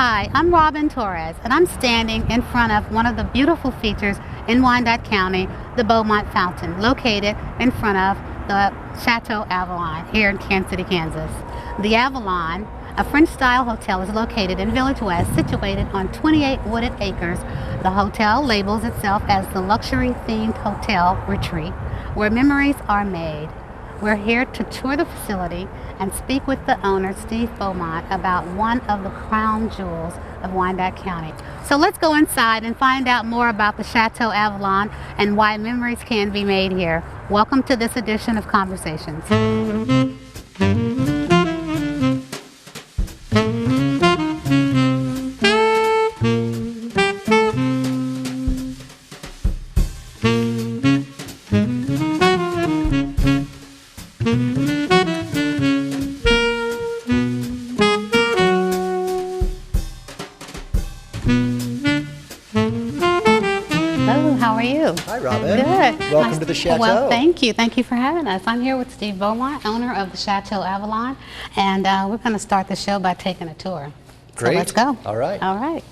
Hi, I'm Robin Torres, and I'm standing in front of one of the beautiful features in Wyandotte County, the Bowmont Fountain, located in front of the Chateau Avalon here in Kansas City, Kansas. The Avalon, a French-style hotel, is located in Village West, situated on 28 wooded acres. The hotel labels itself as the luxury-themed hotel retreat, where memories are made. We're here to tour the facility and speak with the owner, Steve Bowmont, about one of the crown jewels of Wyandotte County. So let's go inside and find out more about the Chateau Avalon and why memories can be made here. Welcome to this edition of Conversations. Hi, Robin. Good. Welcome to the Chateau. Well, thank you. Thank you for having us. I'm here with Steve Bowmont, owner of the Chateau Avalon, and we're going to start the show by taking a tour. Great. So let's go. All right. All right.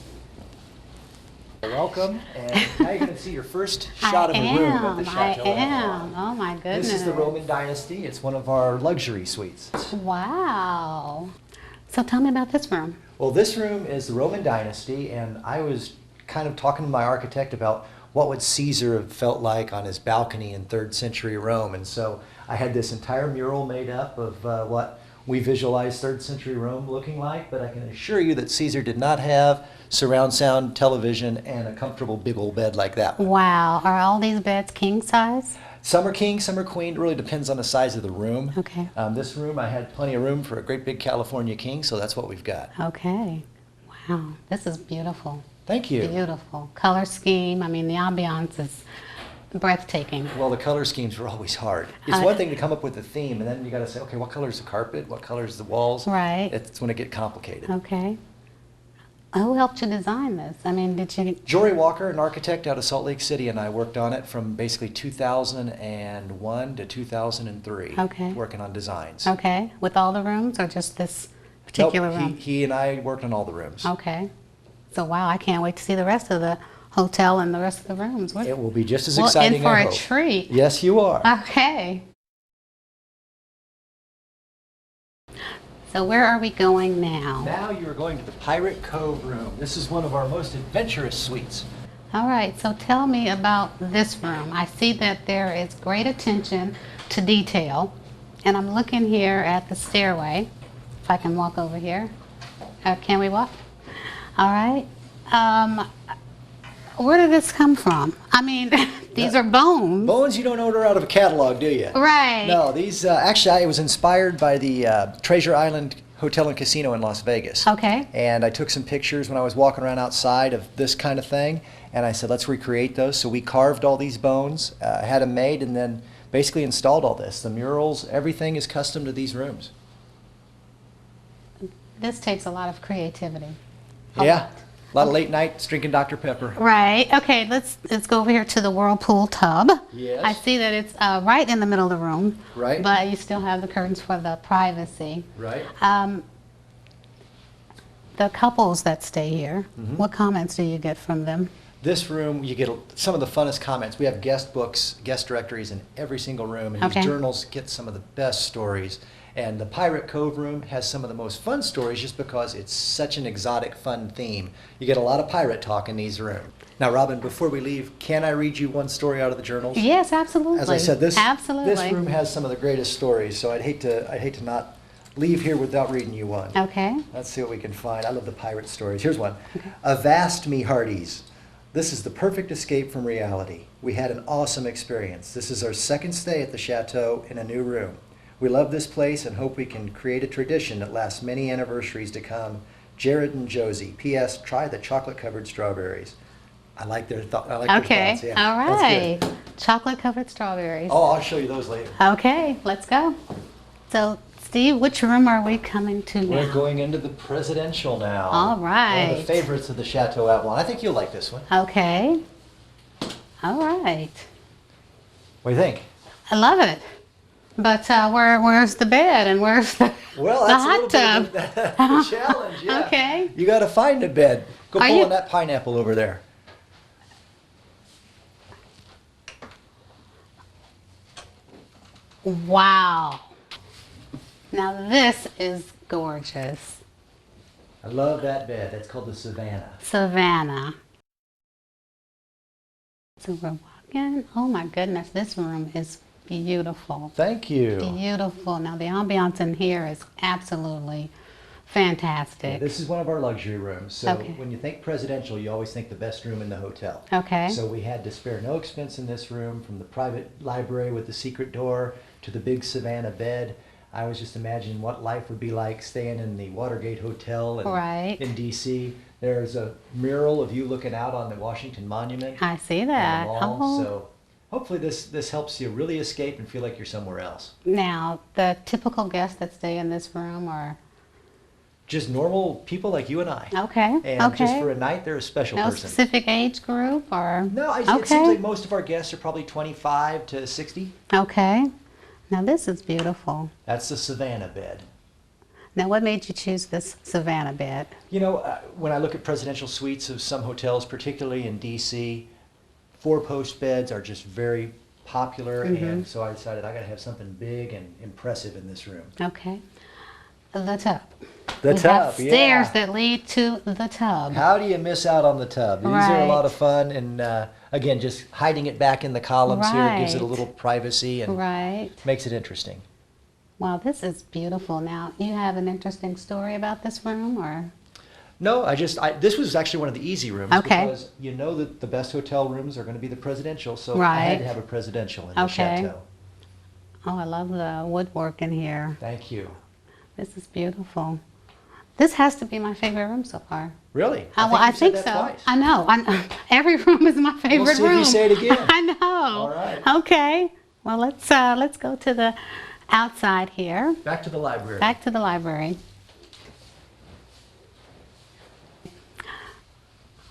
Welcome, and now you're going to see your first shot of a room at the Chateau Avalon. Oh my goodness. This is the Roman dynasty. It's one of our luxury suites. Wow. So tell me about this room. Well, this room is the Roman dynasty, and I was kind of talking to my architect about what would Caesar have felt like on his balcony in 3rd century Rome. And so I had this entire mural made up of what we visualize 3rd century Rome looking like, but I can assure you that Caesar did not have surround sound television and a comfortable big old bed like that one. Wow. Are all these beds king size? Some are king, some are queen. It really depends on the size of the room. Okay. This room, I had plenty of room for a great big California king, so that's what we've got. Okay. Wow. This is beautiful. Thank you. Beautiful. Color scheme. I mean, the ambiance is breathtaking. Well, the color schemes were always hard. It's one thing to come up with a theme, and then you got to say, okay, what color is the carpet? What color is the walls? Right. It's when it gets complicated. Okay. Who helped you design this? I mean, did you... Jory Walker, an architect out of Salt Lake City, and I worked on it from basically 2001 to 2003. Okay. Working on designs. Okay. With all the rooms or just this particular room? He and I worked on all the rooms. Okay. So, wow, I can't wait to see the rest of the hotel and the rest of the rooms. It will be just as exciting, Well, in I for hope. a treat. Yes, you are. Okay. So where are we going now? Now you're going to the Pirate Cove room. This is one of our most adventurous suites. All right, so tell me about this room. I see that there is great attention to detail, and I'm looking here at the stairway. If I can walk over here. Can we walk? All right. Where did this come from? I mean, these are bones. Bones you don't order out of a catalog, do you? Right. No, these actually I was inspired by the Treasure Island Hotel and Casino in Las Vegas. Okay. And I took some pictures when I was walking around outside of this kind of thing, and I said, let's recreate those. So we carved all these bones, had them made, and then basically installed all this. The murals, everything is custom to these rooms. This takes a lot of creativity. Yeah. A lot of late nights drinking Dr. Pepper. Right. Okay, let's go over here to the whirlpool tub. Yes. I see that it's right in the middle of the room. Right. But you still have the curtains for the privacy. Right. The couples that stay here, what comments do you get from them? This room, you get some of the funnest comments. We have guest books, guest directories in every single room, and these journals get some of the best stories. And the Pirate Cove room has some of the most fun stories just because it's such an exotic, fun theme. You get a lot of pirate talk in these rooms. Now, Robin, before we leave, can I read you one story out of the journals? Yes, absolutely. As I said, this room Absolutely. has some of the greatest stories, so I'd hate to not leave here without reading you one. Okay. Let's see what we can find. I love the pirate stories. Here's one. Avast me hearties. This is the perfect escape from reality. We had an awesome experience. This is our second stay at the Chateau in a new room. We love this place and hope we can create a tradition that lasts many anniversaries to come. Jared and Josie. P.S. Try the chocolate-covered strawberries. I like their thoughts. Okay. Yeah, all right. Chocolate-covered strawberries. Oh, I'll show you those later. Okay, let's go. So, Steve, which room are we coming to now? We're going into the presidential now. All right. One of the favorites of the Chateau Avalon. I think you'll like this one. Okay. All right. What do you think? I love it. But where's the bed and where's the, Well, the that's a hot little tub? bit of the challenge, yeah. Okay. You got to find a bed. Go Are pull you- on that pineapple over there. Wow. Now this is gorgeous. I love that bed. That's called the Savannah. Savannah. So we're walking. Oh my goodness, this room is beautiful. Thank you. Beautiful. Now the ambiance in here is absolutely fantastic. This is one of our luxury rooms. So Okay. when you think presidential, you always think the best room in the hotel. Okay. So we had to spare no expense in this room, from the private library with the secret door to the big Savannah bed. I was just imagining what life would be like staying in the Watergate Hotel Right. in DC. There's a mural of you looking out on the Washington Monument I see and the that. mall. Oh. So hopefully this helps you really escape and feel like you're somewhere else. Now the typical guests that stay in this room are Just normal people like you and I. okay. And okay. just for a night, they're a special No person. specific age group or No, it okay. seems like most of our guests are probably 25 to 60. Okay. Now this is beautiful. That's the Savannah bed. Now what made you choose this Savannah bed? You know, when I look at presidential suites of some hotels, particularly in DC, four-post beds are just very popular, and so I decided I got to have something big and impressive in this room. Okay. The tub. The We tub, have stairs yeah. that lead to the tub. How do you miss out on the tub? These are a lot Right. of fun, and again, just hiding it back in the columns here gives it a Right. little privacy and Right. makes it interesting. Wow, this is beautiful. Now, you have an interesting story about this room, or? No, this was actually one of the easy rooms Okay. because you know that the best hotel rooms are going to be the presidential, so I Right. had to have a presidential in the Okay. chateau. Oh, I love the woodwork in here. Thank you. This is beautiful. This has to be my favorite room so far. Really? Well, I you've think said so. that twice. I know. Every room is my favorite see if you room. say it again. I know. All right. Okay. Well, let's go to the outside here. Back to the library. Back to the library.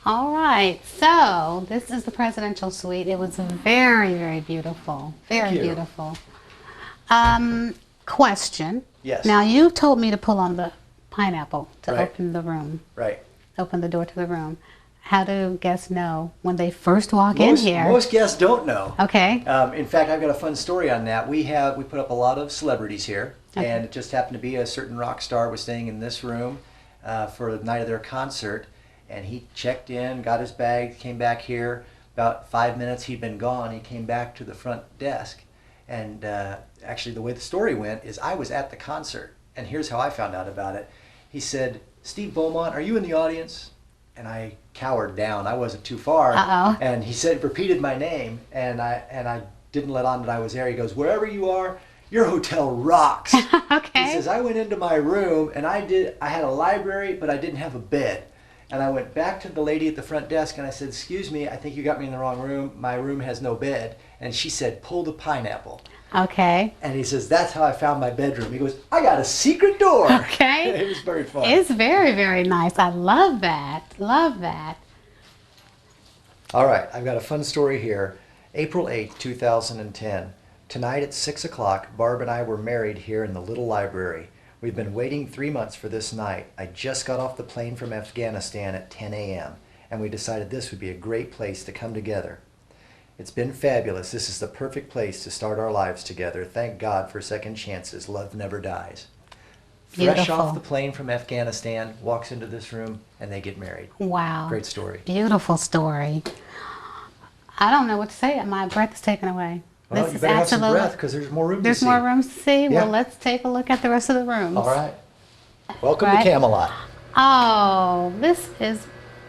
All right, so this is the presidential suite. It was very, very beautiful. Very Thank you. beautiful. Question. Yes. Now, you told me to pull on the pineapple to Right. open the room, Right. open the door to the room. How do guests know when they first walk in Most, here? most guests don't know. Okay. In fact, I've got a fun story on that. We put up a lot of celebrities here, Okay. and it just happened to be a certain rock star was staying in this room for the night of their concert, and he checked in, got his bag, came back here. About 5 minutes, he'd been gone. He came back to the front desk, and actually, the way the story went is I was at the concert, and here's how I found out about it. He said, "Steve Bowmont, are you in the audience?" And I cowered down. I wasn't too far. Uh-oh. And he repeated my name, and I didn't let on that I was there. He goes, "Wherever you are, your hotel rocks." Okay. He says, "I went into my room and I had a library, but I didn't have a bed." And I went back to the lady at the front desk and I said, "Excuse me, I think you got me in the wrong room. My room has no bed." And she said, "Pull the pineapple." Okay. And he says, "That's how I found my bedroom." He goes, "I got a secret door." Okay. It was very fun. It's very, very nice. I love that. Love that. All right, I've got a fun story here. April 8th, 2010. Tonight at 6 o'clock, Barb and I were married here in the little library. We've been waiting 3 months for this night. I just got off the plane from Afghanistan at 10 a.m., and we decided this would be a great place to come together. It's been fabulous. This is the perfect place to start our lives together. Thank God for second chances. Love never dies. Fresh Beautiful. off the plane from Afghanistan, walks into this room, and they get married. Wow. Great story. Beautiful story. I don't know what to say. My breath is taken away. Well, This you is better have some absolutely. breath because there's more room There's to see. more rooms to see. Yeah. Well, let's take a look at the rest of the rooms. All right. Welcome Right. to Camelot. Oh, this is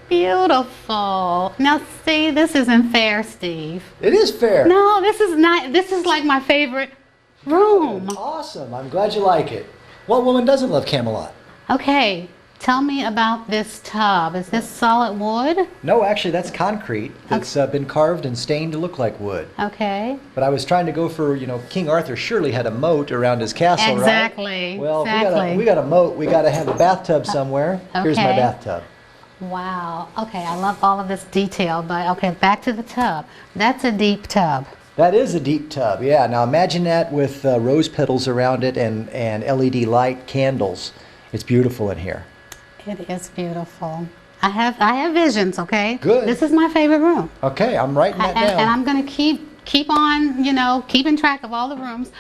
beautiful. Now, see, this isn't fair, Steve. It is fair. No, this is not. This is like my favorite room. Awesome. I'm glad you like it. What woman doesn't love Camelot? Okay, tell me about this tub. Is this solid wood? No, actually, that's concrete that's been carved and stained to look like wood. Okay. But I was trying to go for, King Arthur surely had a moat around his castle, Exactly, right? Well, exactly. if we got a moat, we got to have a bathtub somewhere. Here's my Okay. bathtub. Wow. Okay, I love all of this detail, but okay, back to the tub. That's a deep tub. That is a deep tub, yeah. Now imagine that with rose petals around it and LED light candles. It's beautiful in here. It is beautiful. I have visions, okay? Good. This is my favorite room. Okay, I'm writing that down. And I'm going to keep on, you know, keeping track of all the rooms.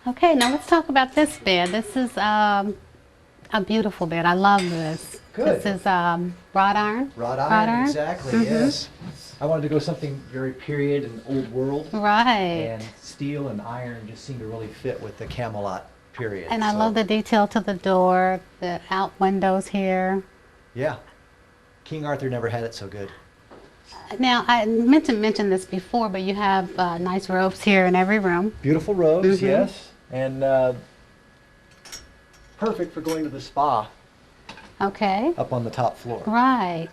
Okay, now let's talk about this bed. This is a beautiful bed. I love this. Good. This is wrought iron. Wrought iron, exactly, yes. I wanted to go something very period and old world. Right. And steel and iron just seem to really fit with the Camelot period. And I love the detail to the door, the out windows here. Yeah. King Arthur never had it so good. Now, I meant to mention this before, but you have nice robes here in every room. Beautiful robes, yes. And perfect for going to the spa. Okay. Up on the top floor. Right.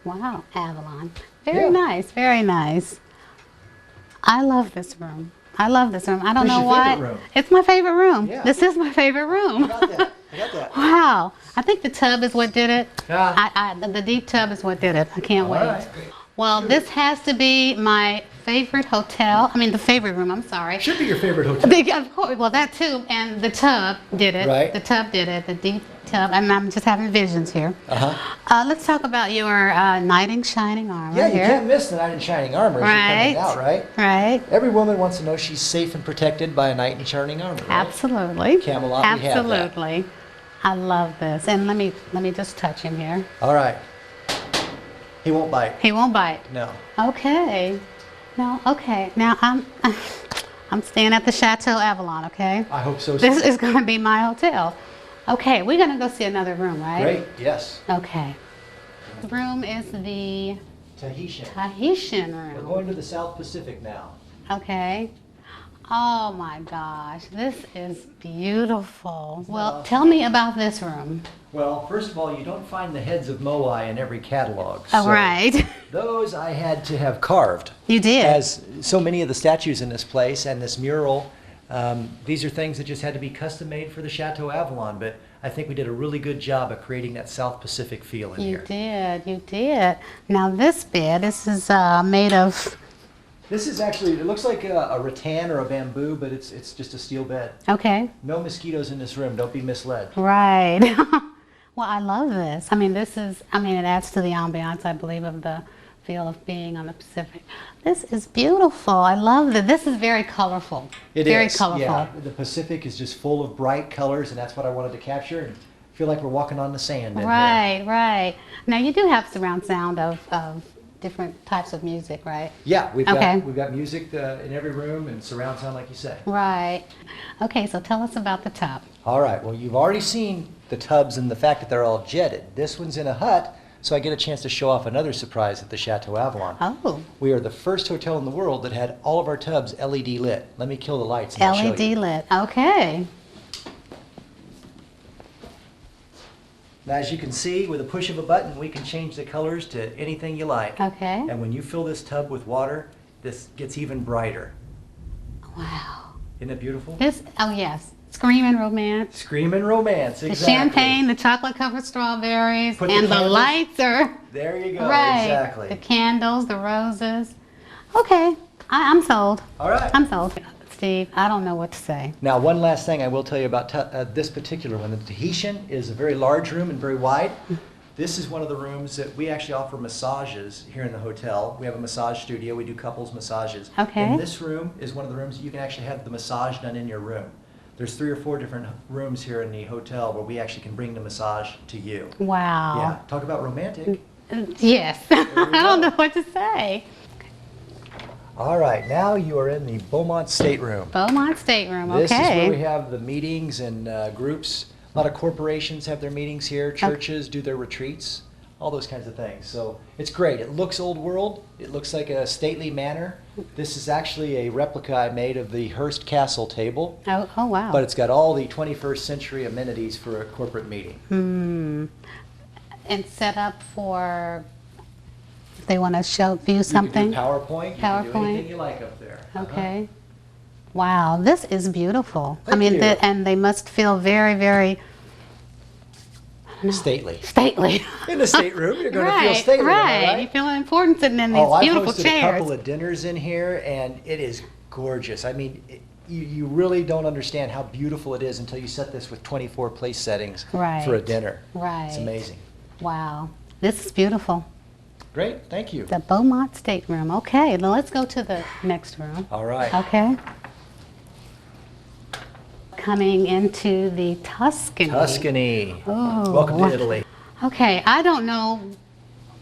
Wow, Avalon. Very nice, very nice. I love this room. I love this room. I don't know why. Room? It's my favorite room. Yeah. This is my favorite room. I got that. I got that. Wow. I think the tub is what did it. Yeah. The deep tub is what did it. I can't wait. Right. Well, this has to be my favorite hotel. I mean, the favorite room. I'm sorry. Should be your favorite hotel. Of course. Well, that too. And the tub did it. Right. The tub did it. The deep tub. And I'm just having visions here. Let's talk about your knight in shining armor. Yeah, you here. can't miss the knight in shining armor as you're coming out, right? Right. Every woman wants to know she's safe and protected by a knight in shining armor, right? Absolutely. Camelot, we have that. Absolutely. I love this. And let me just touch him here. All right. He won't bite. He won't bite. No. Okay. No. Okay. Now I'm staying at the Chateau Avalon. Okay. I hope so. This is going to be my hotel. Okay. We're going to go see another room, right? Great. Yes. Okay. The room is the Tahitian. room. We're going to the South Pacific now. Okay. Oh my gosh, this is beautiful. Well, tell me about this room. Well, first of all, you don't find the heads of Moai in every catalog. Oh, right. Those I had to have carved. You did? As so many of the statues in this place and this mural, these are things that just had to be custom made for the Chateau Avalon, but I think we did a really good job of creating that South Pacific feel in here. You did. Now this bed, this is made of... This is actually, it looks like a rattan or a bamboo, but it's just a steel bed. Okay. No mosquitoes in this room, don't be misled. Right. Well, I love this. I mean, it adds to the ambiance, I believe, of the feel of being on the Pacific. This is beautiful. I love that. This is very colorful. It very is. Colorful. Yeah, the Pacific is just full of bright colors, and that's what I wanted to capture. And feel like we're walking on the sand in Right, right. Now, you do have surround sound of different types of music, right? Yeah, we've got music in every room and surround sound, like you say. Right. Okay, so tell us about the tub. All right. Well, you've already seen the tubs and the fact that they're all jetted. This one's in a hut, so I get a chance to show off another surprise at the Chateau Avalon. Oh. We are the first hotel in the world that had all of our tubs LED lit. Let me kill the lights and I'll show you. LED lit. Okay. Now, as you can see, with a push of a button, we can change the colors to anything you like. Okay. And when you fill this tub with water, this gets even brighter. Wow. Isn't it beautiful? Oh yes. Screaming romance. Screaming romance, exactly. The champagne, the chocolate-covered strawberries, and the lights are... There you go, right. Exactly. The candles, the roses. Okay, I'm sold. All right. I'm sold. Steve, I don't know what to say. Now, one last thing I will tell you about this particular one. The Tahitian is a very large room and very wide. This is one of the rooms that we actually offer massages here in the hotel. We have a massage studio. We do couples massages. Okay. And this room is one of the rooms that you can actually have the massage done in your room. There's 3 or 4 different rooms here in the hotel where we actually can bring the massage to you. Wow. Yeah, talk about romantic. Yes. I don't know what to say. All right, now you are in the Bowmont stateroom. Bowmont stateroom, okay. This is where we have the meetings and groups. A lot of corporations have their meetings here. Churches do their retreats, all those kinds of things. So it's great. It looks old world. It looks like a stately manor. This is actually a replica I made of the Hearst Castle table. Oh wow. But it's got all the 21st century amenities for a corporate meeting. And set up for... If they want to view something. You can do PowerPoint. You can do anything you like up there. Okay. Wow, this is beautiful. Thank you. And they must feel very, very stately. Stately. In the stateroom, you're going to feel stately, am I right? You feel important sitting in these beautiful I've hosted chairs. a couple of dinners in here, and it is gorgeous. I mean, you really don't understand how beautiful it is until you set this with 24 place settings for a dinner. Right. It's amazing. Wow. This is beautiful. Great, thank you. The Bowmont stateroom. Okay, now let's go to the next room. All right. Okay. Coming into the Tuscany. Tuscany. Oh, Welcome to Italy. Okay, I don't know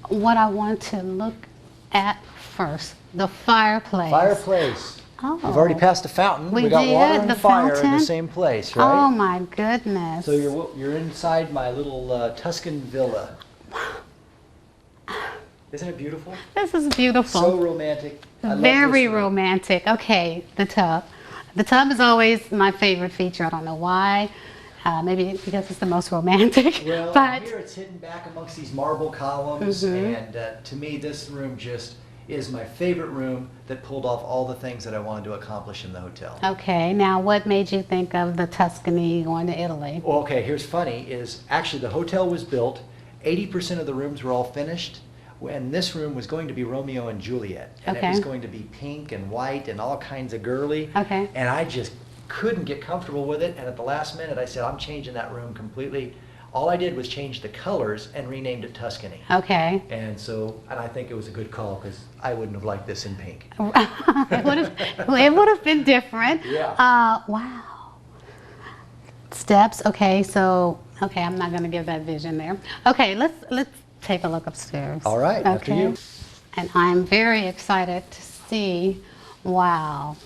what I want to look at first. The fireplace. Fireplace. Oh. We've already passed the fountain. We got did, water and the fire in fountain. the same place, right? Oh my goodness. So you're inside my little Tuscan villa. Isn't it beautiful? This is beautiful. So romantic. I love Very this room. romantic. Okay, the tub. The tub is always my favorite feature. I don't know why. Maybe because it's the most romantic. Well, but here it's hidden back amongst these marble columns, and to me, this room just is my favorite room that pulled off all the things that I wanted to accomplish in the hotel. okay, now what made you think of the Tuscany going to Italy? Well, okay, here's funny, is actually the hotel was built, 80% of the rooms were all finished, and this room was going to be Romeo and Juliet. And it Okay. was going to be pink and white and all kinds of girly. Okay. And I just couldn't get comfortable with it, and at the last minute I said, I'm changing that room completely. All I did was change the colors and renamed it Tuscany. Okay. And I think it was a good call because I wouldn't have liked this in pink. it would have been different. Yeah. Wow. Steps. Okay, okay, I'm not going to give that vision there. Okay, let's take a look upstairs. All right, after you. And I'm very excited to see. Wow.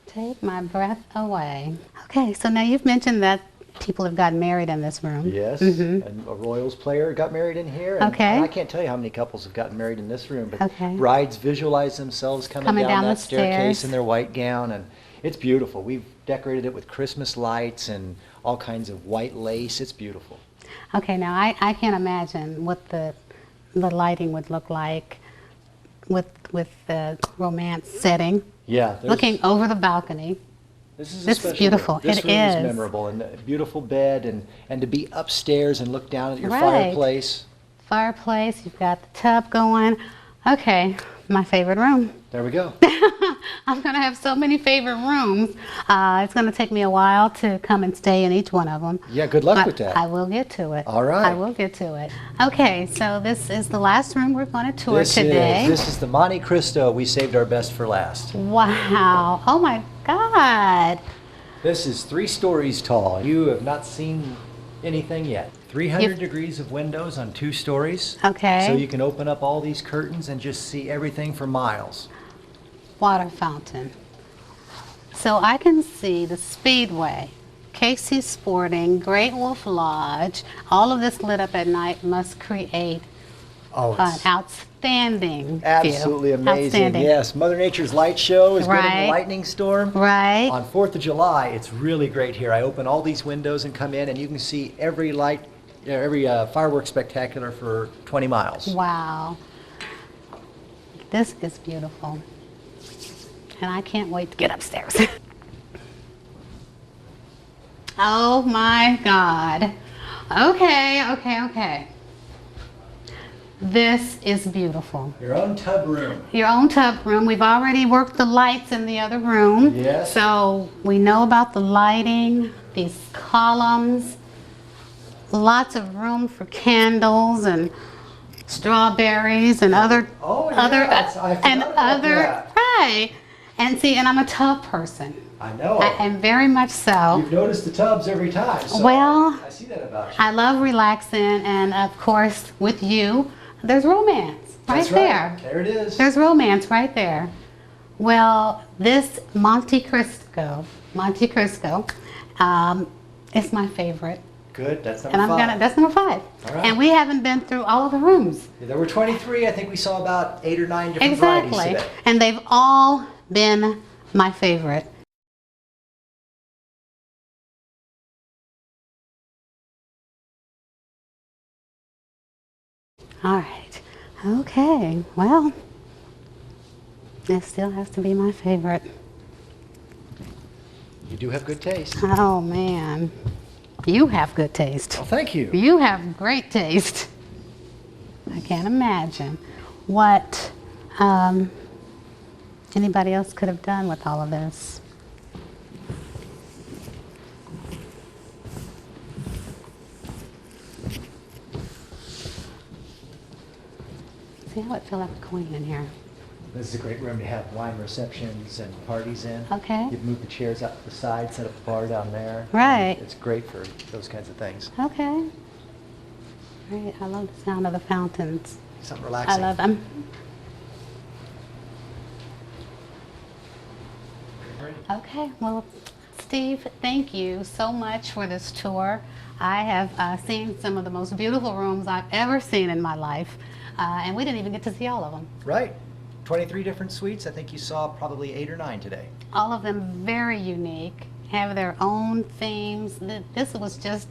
Take my breath away. Okay, so now you've mentioned that people have gotten married in this room. Yes, and a Royals player got married in here. And, Okay. and I can't tell you how many couples have gotten married in this room, but Okay. brides visualize themselves coming down the that staircase stairs. in their white gown, and it's beautiful. We've decorated it with Christmas lights and all kinds of white lace. It's beautiful. Okay, now I can't imagine what the lighting would look like with the romance setting. Yeah. Looking over the balcony. This is a This is special beautiful. room. This It room is is. memorable, and a beautiful bed, and to be upstairs and look down at your Right. fireplace. Fireplace, you've got the tub going. Okay, my favorite room. There we go. I'm going to have so many favorite rooms. It's going to take me a while to come and stay in each one of them. Yeah, good luck But with that. I will get to it. All right. I will get to it. Okay, so this is the last room we're going to tour today. This is the Monte Cristo. We saved our best for last. Wow. Oh my God. This is 3 stories tall. You have not seen anything yet. 300 degrees of windows on 2 stories. Okay. So you can open up all these curtains and just see everything for miles. Water fountain. So I can see the Speedway, Casey's Sporting, Great Wolf Lodge. All of this lit up at night must create Oh, an it's outstanding view. absolutely amazing. Outstanding. Yes, Mother Nature's light show is good in Right. the lightning storm. Right. On 4th of July, it's really great here. I open all these windows and come in, and you can see every fireworks spectacular for 20 miles. Wow. This is beautiful. And I can't wait to get upstairs. Oh my God. Okay. This is beautiful. Your own tub room. Your own tub room. We've already worked the lights in the other room. Yes. So we know about the lighting, these columns, lots of room for candles and strawberries and other I forgot about that. right. And see, and I'm a tub person. I know. And very much so. You've noticed the tubs every time. So Well, I see that about you. I love relaxing, and of course, with you, there's romance right That's there. Right. There it is. There's romance right there. Well, this Monte Cristo, is my favorite. Good. That's And number 5. that's number 5. All right. And we haven't been through all of the rooms. There were 23. I think we saw about 8 or 9 different varieties Exactly. today. And they've all been my favorite. All right. Okay. Well, it still has to be my favorite. You do have good taste. Oh, man. You have good taste. Well, thank you. You have great taste. I can't imagine what anybody else could have done with all of this. See how it feel like a queen in here. This is a great room to have wine receptions and parties in. Okay. You move the chairs out to the side, set up the bar down there. Right. It's great for those kinds of things. Okay. Great. I love the sound of the fountains. Something relaxing. I love them. Okay. Well, Steve, thank you so much for this tour. I have seen some of the most beautiful rooms I've ever seen in my life, and we didn't even get to see all of them. Right. 23 different suites. I think you saw probably 8 or 9 today. All of them very unique, have their own themes. This was just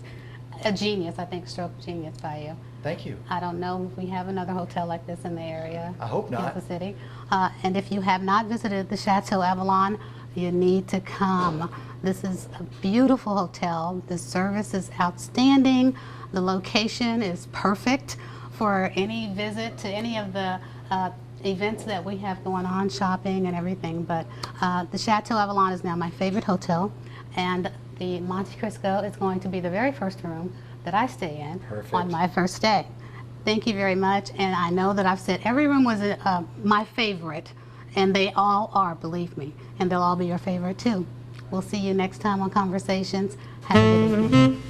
a genius, I think, stroke of genius by you. Thank you. I don't know if we have another hotel like this in the area. I hope not. Kansas City. And if you have not visited the Chateau Avalon, you need to come. This is a beautiful hotel. The service is outstanding. The location is perfect for any visit to any of the events that we have going on, shopping and everything. But the Chateau Avalon is now my favorite hotel, and the Monte Cristo is going to be the very first room that I stay in. Perfect. On my first day. Thank you very much, and I know that I've said every room was my favorite, and they all are, believe me, and they'll all be your favorite too. We'll see you next time on Conversations. Have a good evening.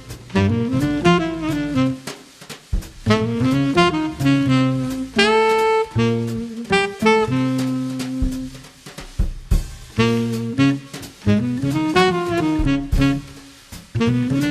Thank you.